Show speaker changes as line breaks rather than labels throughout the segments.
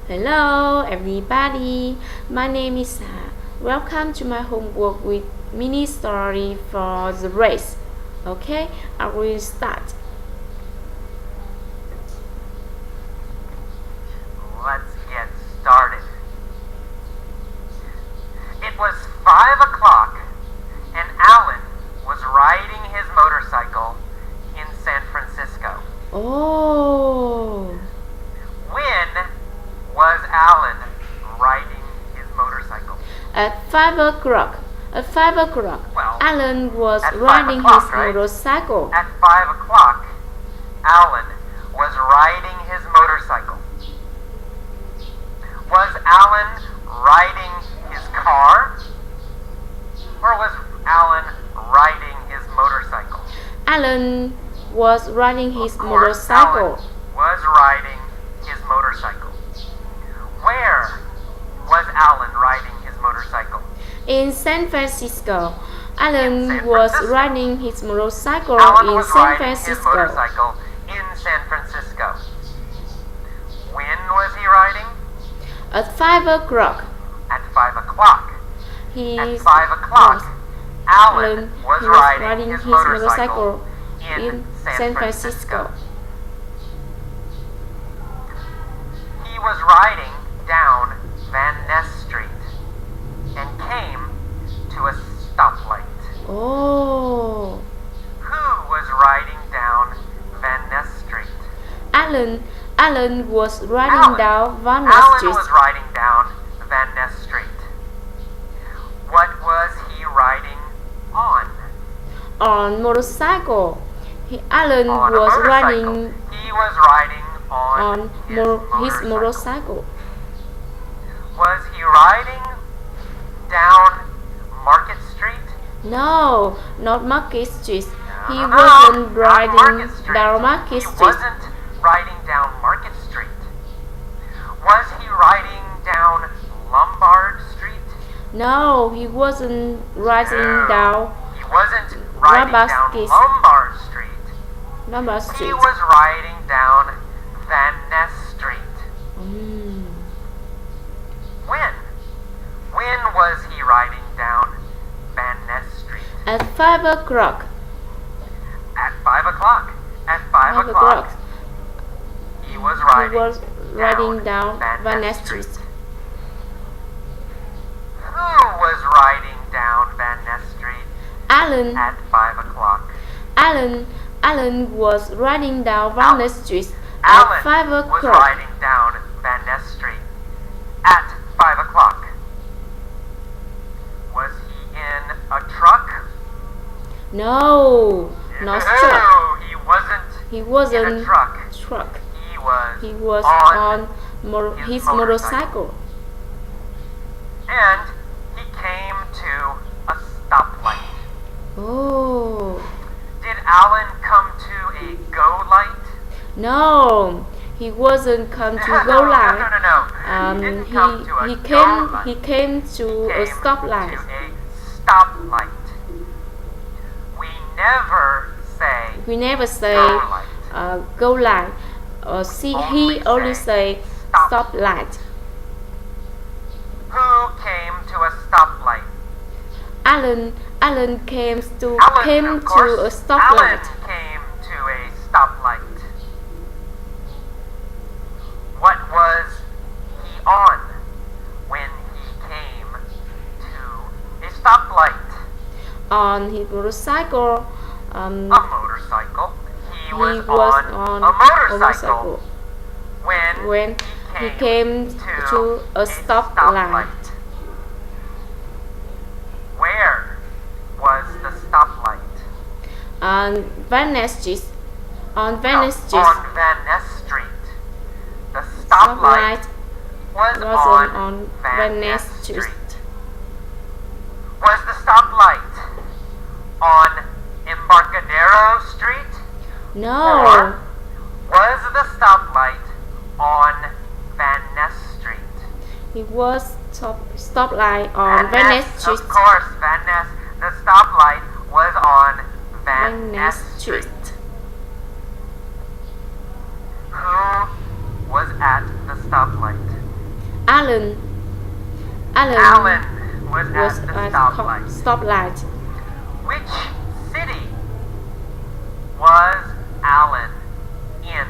Hello everybody, my name is Sa. Welcome to my homework with mini story for the race. Okay, I will start.
Let's get started. It was 5 o'clock and Alan was riding his motorcycle in San Francisco.
Oh,
When was Alan riding his motorcycle?
at 5 o'clock. At 5 o'clock,
Well,
Alan was
at 5
riding his
o'clock, right?
motorcycle.
At 5 o'clock, Alan was riding his motorcycle. Was Alan riding his car? Or was Alan riding his motorcycle?
Alan was riding his
Of course,
motorcycle.
Alan was riding his motorcycle. Where was Alan riding his motorcycle?
In San Francisco, Alan
San
was
Francisco.
riding his motorcycle
Alan
in
was
San
riding his
Francisco.
motorcycle in San Francisco. When was he riding?
At 5 o'clock,
At 5 o'clock.
he
At 5 o'clock, Alan was
he
riding his motorcycle in
in
San Francisco. He was riding down Van Ness Street and came to a stoplight.
Oh,
Who was riding down Van Ness Street?
Alan was riding
Alan.
down Van Ness
Alan
Street.
was riding down Van Ness Street. What was he riding on?
On motorcycle. Alan
On a
was
motorcycle.
riding
He was riding on
his motorcycle.
Was he riding down Market Street?
No, not Market Street. He
No,
wasn't
not
riding
Market Street.
down Market
He
Street.
wasn't riding down Market Street. Was he riding down Lombard Street?
No, he wasn't riding
No,
down
He wasn't riding
Lombard
down
Street.
Lombard Street.
Lombard
He
Street.
was riding down Van Ness Street.
Mm.
When was he riding down Van Ness Street?
At 5 o'clock.
At 5 o'clock. At 5
5
o'clock,
o'clock.
he was
He
riding,
was riding down Van Ness
Street.
Street.
Who was riding down Van Ness Street
Alan
at 5 o'clock?
Alan was riding down Van Ness Street
Alan
at 5
was
o'clock.
riding down Van Ness Street at 5 o'clock. Was he in a truck?
No, not truck.
No, he wasn't
He
in
wasn't
a truck.
truck.
He
He was
on
on
his
his motorcycle.
and he came to a stoplight.
Oh,
Did Alan come to a go light?
no, he wasn't come to go
No,
line.
no. He didn't come to a
He
go
came
light.
he came to a
Came
stoplight.
to a stoplight. We never say
We never say
go light.
go line. He only say
stop.
stoplight.
Who came to a stoplight?
Alan came to
Alan, of course.
a stoplight.
Alan came to a stoplight. What was he on when he came to a stoplight?
On his motorcycle.
A motorcycle. He
He
was
was
on
on
a motorcycle
when he came to a stoplight.
Where was the stoplight?
On Van Ness Street. On Van Ness Street.
On Van Ness Street. The stoplight was on Van Ness Street. Was the stoplight on Embarcadero Street?
No,
Or was the stoplight on Van Ness Street?
it was stoplight on Van Ness Street.
Of course, Van Ness. The stoplight was on Van
Van
Ness
Ness
Street.
Street.
Who was at the stoplight?
Alan
Alan was
was
at the
at
stoplight.
stoplight.
Which city was Alan in?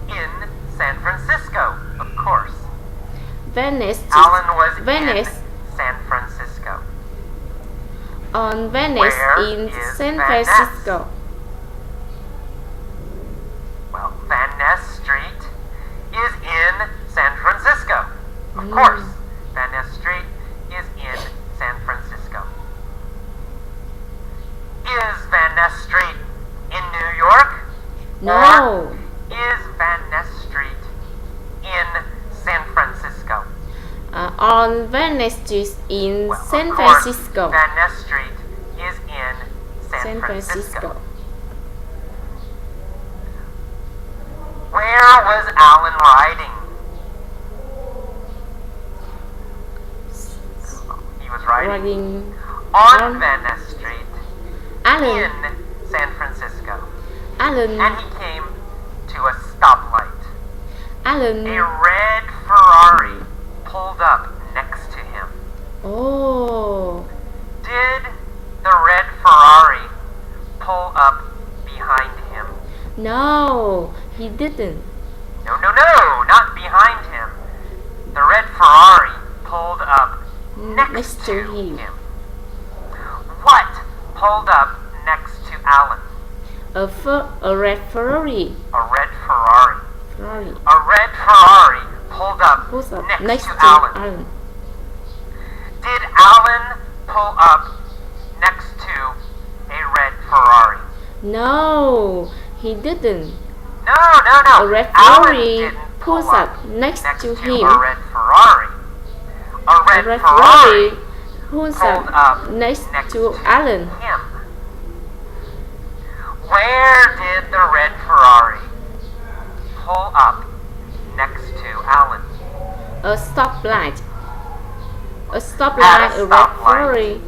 In San Francisco, of course.
Venice.
Alan was
Venice.
in San Francisco.
On Venice
Where
in
is
San
Van Ness?
Francisco.
Well, Van Ness Street is in San Francisco. Of course, Van Ness Street is in San Francisco. Is Van Ness Street in New York?
No.
Or is Van Ness Street in San Francisco?
On Venice Street in
Well,
San
of course,
Francisco.
Van Ness Street is in San Francisco. Where was Alan riding? He was riding on
on-
Van Ness Street
Alan.
in San Francisco.
Alan.
And he came to a stoplight.
Alan.
A red Ferrari pulled up next to him.
Oh.
Did the red Ferrari pull up behind him?
No, he didn't.
No, not behind him. The red Ferrari pulled up next to him. What pulled up next to Alan?
A red Ferrari.
A red Ferrari.
Ferrari.
A red Ferrari pulled up
Who's up
next,
to
to Alan.
Alan?
Did Alan pull up next to a red Ferrari?
No, he didn't.
No.
A red
Alan
Ferrari
didn't
pulls
pull
up next to him.
a red Ferrari. A
A
red,
red
Ferrari
Ferrari pulls
pulled
up
up
next
next
to Alan.
him. Where did the red Ferrari pull up next to Alan?
A stoplight. A
At
stoplight.
a
A red
stoplight.
Ferrari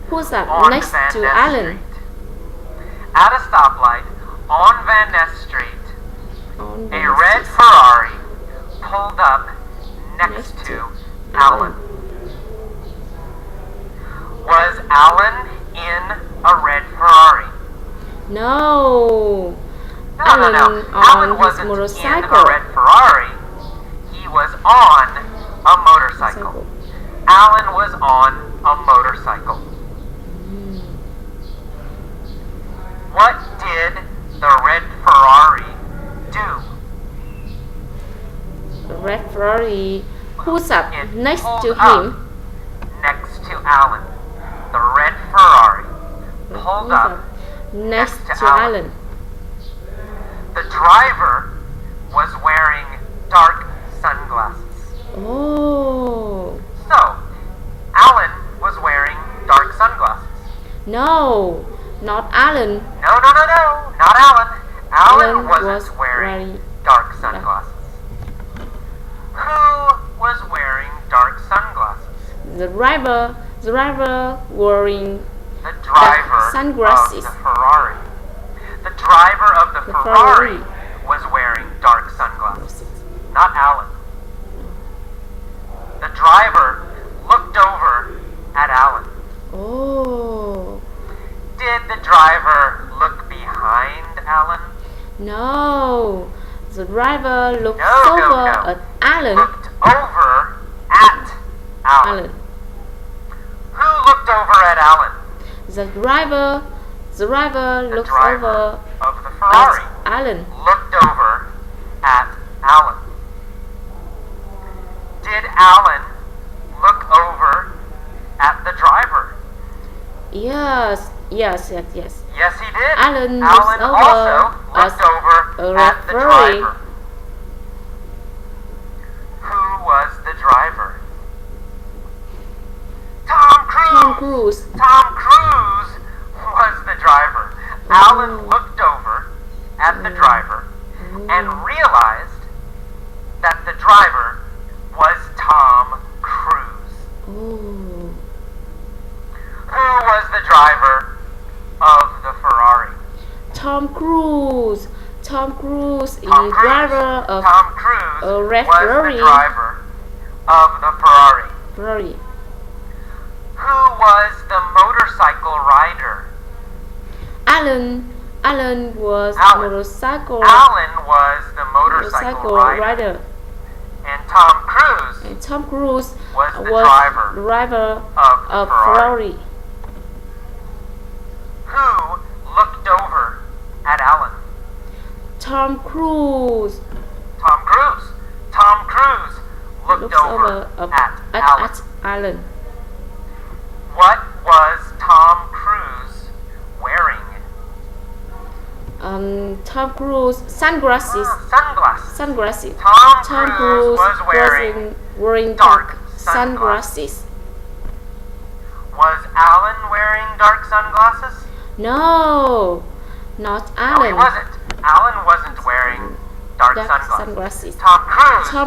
pulls up
On
next
Van
to
Ness
Alan.
Street. At a stoplight on Van Ness Street,
On
a
Venice
red
Street.
Ferrari pulled up next
Next
to
to
Alan. Was Alan in a red Ferrari?
No.
No.
Alan
Alan
on his
wasn't in
motorcycle.
a red Ferrari. He was on a motorcycle. Alan was on a motorcycle. What did the red Ferrari do?
The red Ferrari pulls up
It
next
pulled
to
up
him.
next to Alan. The red Ferrari pulled up
next
next to
to Alan.
The driver was wearing dark sunglasses.
Oh.
So, Alan was wearing dark sunglasses.
No, not Alan.
No, not Alan. Alan
Alan
wasn't
was
wearing
wearing
dark sunglasses. Who was wearing dark sunglasses?
The driver wearing
The driver
sunglasses.
of the Ferrari. The driver of the Ferrari
Ferrari.
was wearing dark sunglasses, not Alan. The driver looked over at Alan.
Oh.
Did the driver look behind Alan?
No. The driver looked
No.
over at Alan.
Looked over at Alan.
Alan.
Who looked over at Alan?
The driver
The
looks
driver
over
of the Ferrari
at Alan.
looked over at Alan. Did Alan look over at the driver?
Yes.
Yes, he did.
Alan
also
looks over
looked
at
over
a
at the
Ferrari.
driver. Who was the driver? Tom Cruise.
Tom Cruise.
Tom Cruise was the driver. Alan looked over at the driver and realized that the driver was Tom Cruise.
Oh.
Who was the driver of the Ferrari?
Tom Cruise. Tom Cruise is
Tom
the
Cruise.
driver of
Tom Cruise
a red
was
Ferrari.
the driver of the Ferrari?
Ferrari.
Who was the motorcycle rider?
Alan. Alan was
Alan.
motorcycle
Alan was the motorcycle rider.
rider.
And Tom Cruise
And Tom Cruise
was the
driver
of Ferrari.
Ferrari.
Who looked over at Alan?
Tom Cruise
Tom Cruise. Tom Cruise looked
looks
over
over
at Alan.
at Alan.
What was Tom Cruise wearing?
Tom Cruise sunglasses.
Sunglasses.
Sunglasses.
Tom Cruise was wearing
dark
sunglasses.
sunglasses.
Was Alan wearing dark sunglasses?
No, not
No,
Alan.
he wasn't. Alan wasn't wearing dark
sunglasses.
Tom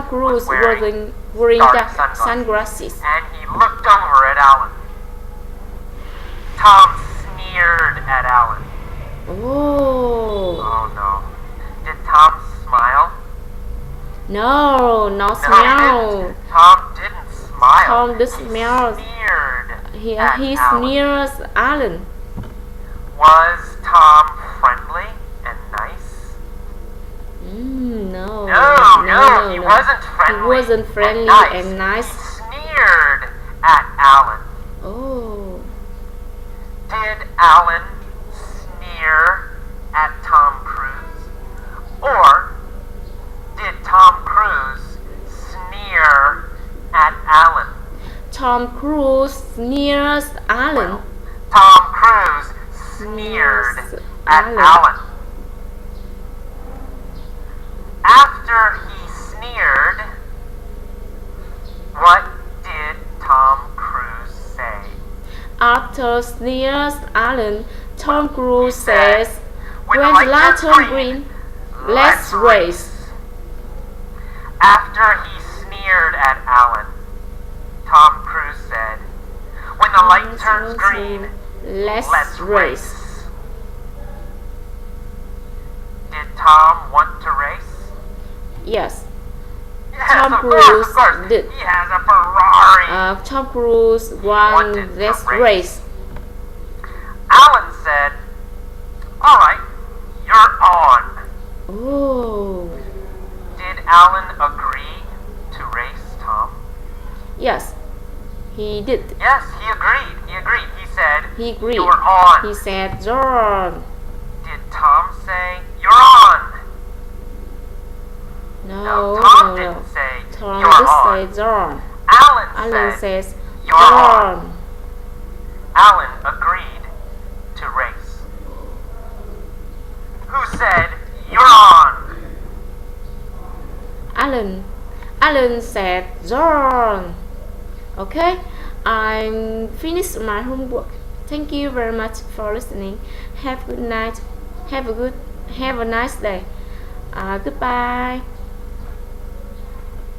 Cruise
was wearing
wearing
dark
dark
sunglasses.
sunglasses.
And he looked over at Alan. Tom sneered at Alan.
Oh,
Oh no. Did Tom smile?
no, not
No, he
smell.
didn't. Tom didn't smile.
Tom did
He
smell.
sneered
He
at Alan.
sneers Alan.
Was Tom friendly and nice?
No,
No, he wasn't friendly.
He wasn't friendly and
He
nice.
sneered at Alan.
Oh,
Did Alan sneer at Tom Cruise? Or did Tom Cruise sneer at Alan?
Tom Cruise sneers Alan.
Tom Cruise sneered at Alan. After he sneered, what did Tom Cruise say?
After sneers Alan, Tom Cruise
He said,
says,
"When
"When the light turns green, let's race."
After he sneered at Alan, Tom Cruise said, "When the light turns green,
let's race."
Did Tom want to race?
Yes,
Yes,
Tom
of
Cruise
course.
did.
He has a Ferrari.
Tom Cruise won
wanted to
this
race.
race.
Alan said, "All right, you're on."
Oh,
Did Alan agree to race Tom?
yes, he did.
Yes, he agreed. He agreed. He said,
He agreed.
"You're on."
He said, "John."
Did Tom say, "You're on"?
No,
Tom
no,
didn't
no.
say,
Tom
"You're
just
on."
said John.
Alan
Alan
said,
says,
"You're on."
John.
Alan agreed to race. Who said, "You're on"?
Alan said John. Okay, I'm finished my homework. Thank you very much for listening. Have a good night. Have a nice day. Goodbye.